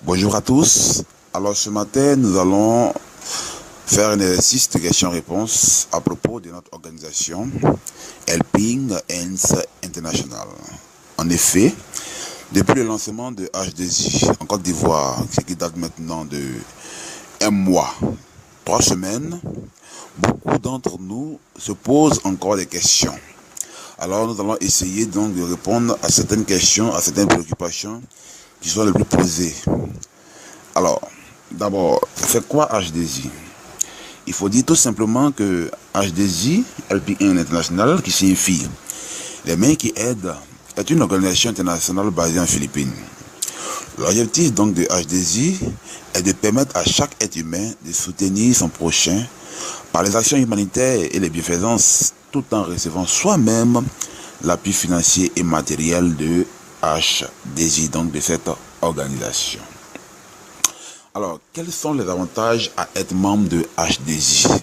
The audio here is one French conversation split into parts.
Bonjour à tous. Alors ce matin, nous allons faire un exercice de questions-réponses à propos de notre organisation Helping Hands International. En effet, depuis le lancement de H2I en Côte d'Ivoire, ce qui date maintenant de un mois, 3 semaines, beaucoup d'entre nous se posent encore des questions. Alors nous allons essayer donc de répondre à certaines questions, à certaines préoccupations qui sont les plus posées. Alors, d'abord, c'est quoi H2I? Il faut dire tout simplement que H2I, Helping Hands International, qui signifie les mains qui aident, est une organisation internationale basée en Philippines. L'objectif donc de H2I est de permettre à chaque être humain de soutenir son prochain par les actions humanitaires et les bienfaisances, tout en recevant soi-même l'appui financier et matériel de H2I, donc de cette organisation. Alors, quels sont les avantages à être membre de H2I?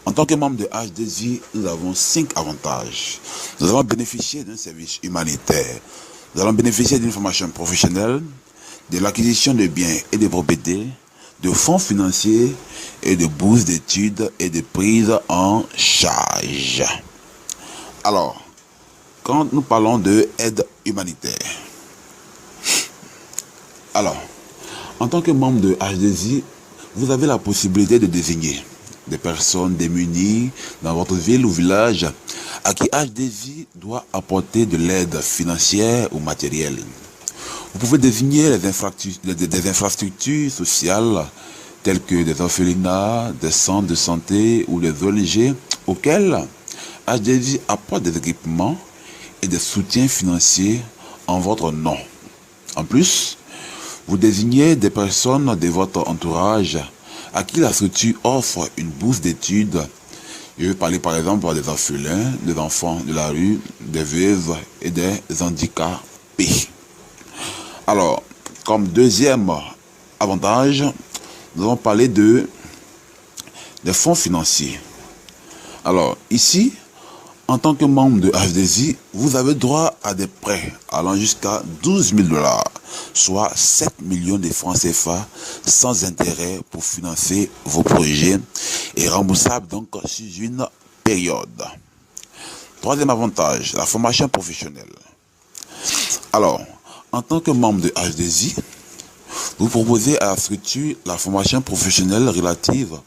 En tant que membre de H2I, nous avons 5 avantages. Nous allons bénéficier d'un service humanitaire. Nous allons bénéficier d'une formation professionnelle, de l'acquisition de biens et de propriétés, de fonds financiers et de bourses d'études et de prise en charge. Alors, quand nous parlons de aide humanitaire, en tant que membre de H2I, vous avez la possibilité de désigner des personnes démunies dans votre ville ou village à qui H2I doit apporter de l'aide financière ou matérielle. Vous pouvez désigner des infrastructures sociales telles que des orphelinats, des centres de santé ou des ONG auxquels H2I apporte des équipements et des soutiens financiers en votre nom. En plus, vous désignez des personnes de votre entourage à qui la structure offre une bourse d'études. Je vais parler par exemple des orphelins, des enfants de la rue, des veuves et des handicapés. Alors, comme deuxième avantage, nous allons parler des fonds financiers. Alors, ici, en tant que membre de H2I, vous avez droit à des prêts allant jusqu'à 12 000 $, soit 7 millions de francs CFA sans intérêt pour financer vos projets et remboursables donc sur une période. Troisième avantage, la formation professionnelle. Alors, en tant que membre de H2I, vous proposez à la structure la formation professionnelle relative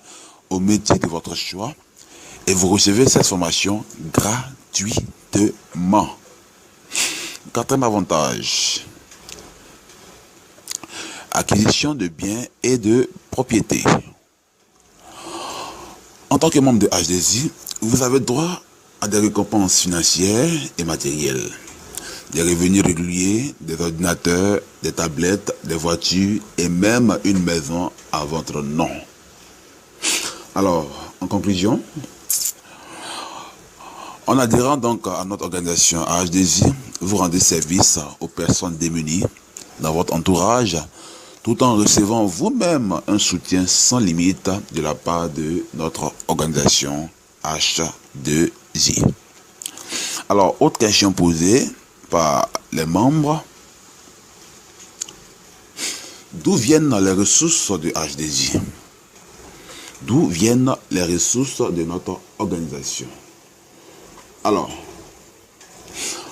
au métier de votre choix et vous recevez cette formation gratuitement. Quatrième avantage, acquisition de biens et de propriétés. En tant que membre de H2I, vous avez droit à des récompenses financières et matérielles, des revenus réguliers, des ordinateurs, des tablettes, des voitures et même une maison à votre nom. Alors, en conclusion, en adhérant donc à notre organisation H2I, vous rendez service aux personnes démunies dans votre entourage, tout en recevant vous-même un soutien sans limite de la part de notre organisation H2I. Alors, autre question posée par les membres: d'où viennent les ressources de H2I? D'où viennent les ressources de notre organisation? Alors,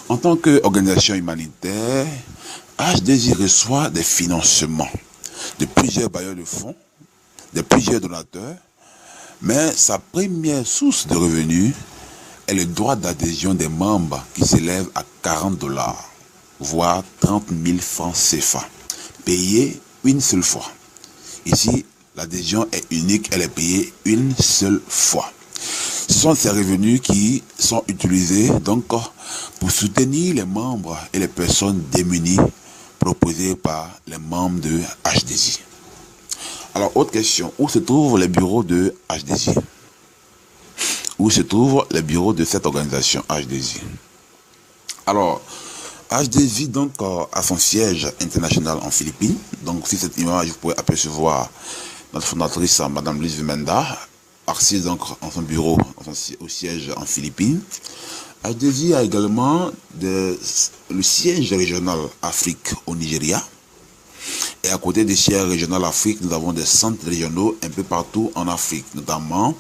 en tant qu'organisation humanitaire, H2I reçoit des financements de plusieurs bailleurs de fonds, de plusieurs donateurs, mais sa première source de revenus est le droit d'adhésion des membres qui s'élève à 40 $, voire 30 000 francs CFA, payés une seule fois. Ici, l'adhésion est unique, elle est payée une seule fois. Ce sont ces revenus qui sont utilisés donc pour soutenir les membres et les personnes démunies proposées par les membres de H2I. Alors, autre question, où se trouvent les bureaux de H2I? Où se trouvent les bureaux de cette organisation H2I? Alors, H2I donc a son siège international en Philippines. Donc, sur cette image, vous pouvez apercevoir notre fondatrice, Madame Luis Vimenda, assise donc en son bureau, au siège en Philippines. H2I a également le siège régional Afrique au Nigeria Et à côté des sièges régionaux d'Afrique, nous avons des centres régionaux un peu partout en Afrique, notamment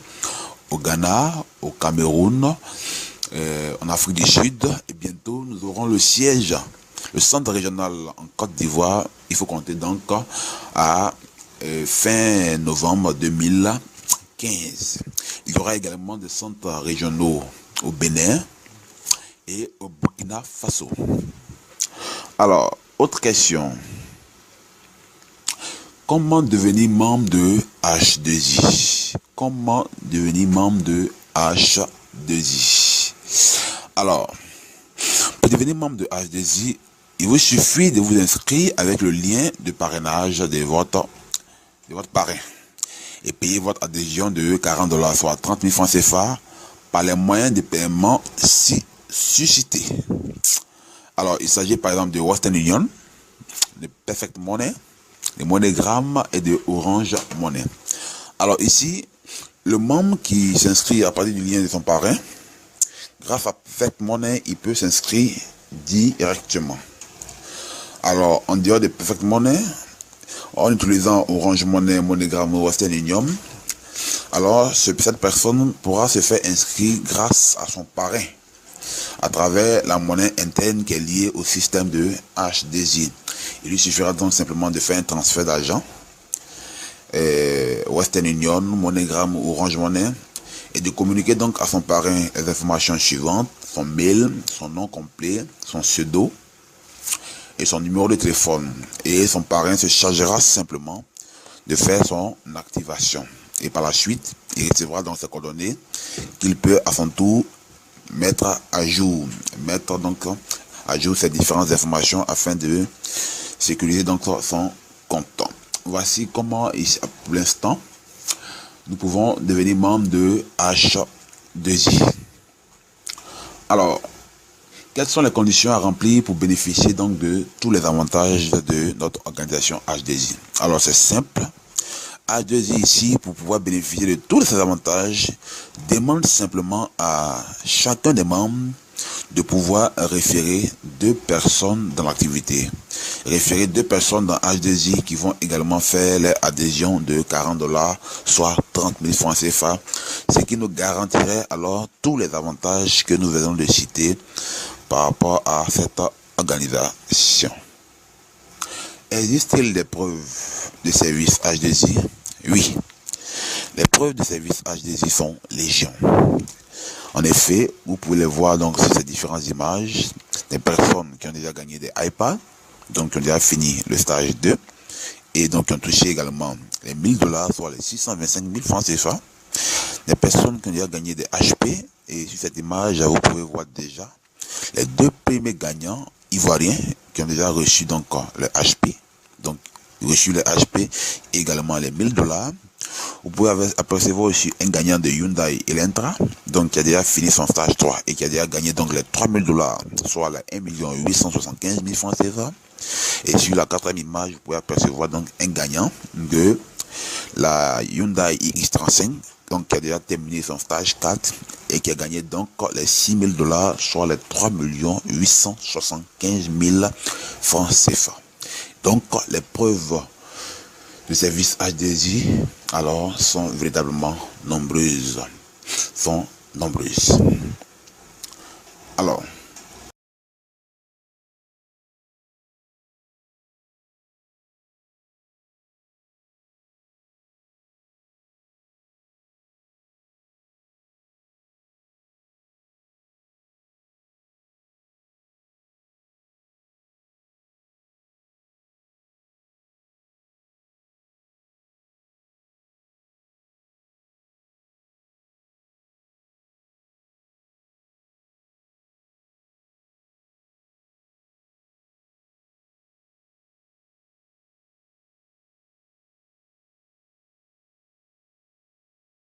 au Ghana, au Cameroun, en Afrique du Sud. Et bientôt, nous aurons le siège, le centre régional en Côte d'Ivoire. Il faut compter donc à fin novembre 2015. Il y aura également des centres régionaux au Bénin et au Burkina Faso. Alors, autre question. Comment devenir membre de H2I? Comment devenir membre de H2I? Alors, pour devenir membre de H2I, il vous suffit de vous inscrire avec le lien de parrainage de votre parrain et payer votre adhésion de 40 $, soit 30 000 francs CFA, par les moyens de paiement suscités. Alors, il s'agit par exemple de Western Union, de Perfect Money, de MoneyGram et de Orange Money. Alors ici, le membre qui s'inscrit à partir du lien de son parrain, grâce à Perfect Money, il peut s'inscrire directement. Alors, en dehors de Perfect Money, en utilisant Orange Money, MoneyGram ou Western Union, alors cette personne pourra se faire inscrire grâce à son parrain à travers la monnaie interne qui est liée au système de H2I. Il lui suffira donc simplement de faire un transfert d'argent, Western Union, MoneyGram ou Orange Money, et de communiquer donc à son parrain les informations suivantes: son mail, son nom complet, son pseudo et son numéro de téléphone. Et son parrain se chargera simplement de faire son activation. Et par la suite, il recevra donc ses coordonnées qu'il peut à son tour mettre à jour ces différentes informations afin de sécuriser donc son compte. Voici comment, pour l'instant, nous pouvons devenir membre de H2I. Alors, quelles sont les conditions à remplir pour bénéficier donc de tous les avantages de notre organisation H2I? Alors, c'est simple. H2I ici, pour pouvoir bénéficier de tous ces avantages, demande simplement à chacun des membres de pouvoir référer 2 personnes dans l'activité. Référer 2 personnes dans H2I qui vont également faire l'adhésion de 40 $, soit 30 000 francs CFA, ce qui nous garantirait alors tous les avantages que nous venons de citer par rapport à cette organisation. Existe-t-il des preuves de service H2I? Oui, les preuves de service H2I sont légion. En effet, vous pouvez les voir donc sur ces différentes images, des personnes qui ont déjà gagné des iPads, donc qui ont déjà fini le stage 2, et donc qui ont touché également les 1 000 $, soit les 625 000 francs CFA. Des personnes qui ont déjà gagné des HP, et sur cette image, vous pouvez voir déjà les 2 premiers gagnants ivoiriens qui ont déjà reçu donc le HP, donc reçu les HP, et également les 1 000 $. Vous pouvez apercevoir aussi un gagnant de Hyundai Elantra, donc qui a déjà fini son stage 3 et qui a déjà gagné donc les 3 000 $, soit les 1 875 000 francs CFA. Et sur la 4e image, vous pouvez apercevoir donc un gagnant de la Hyundai iX35, donc qui a déjà terminé son stage 4 et qui a gagné donc les 6 000 $, soit les 3 875 000 francs CFA. Donc les preuves de service H2I alors sont véritablement nombreuses. Alors,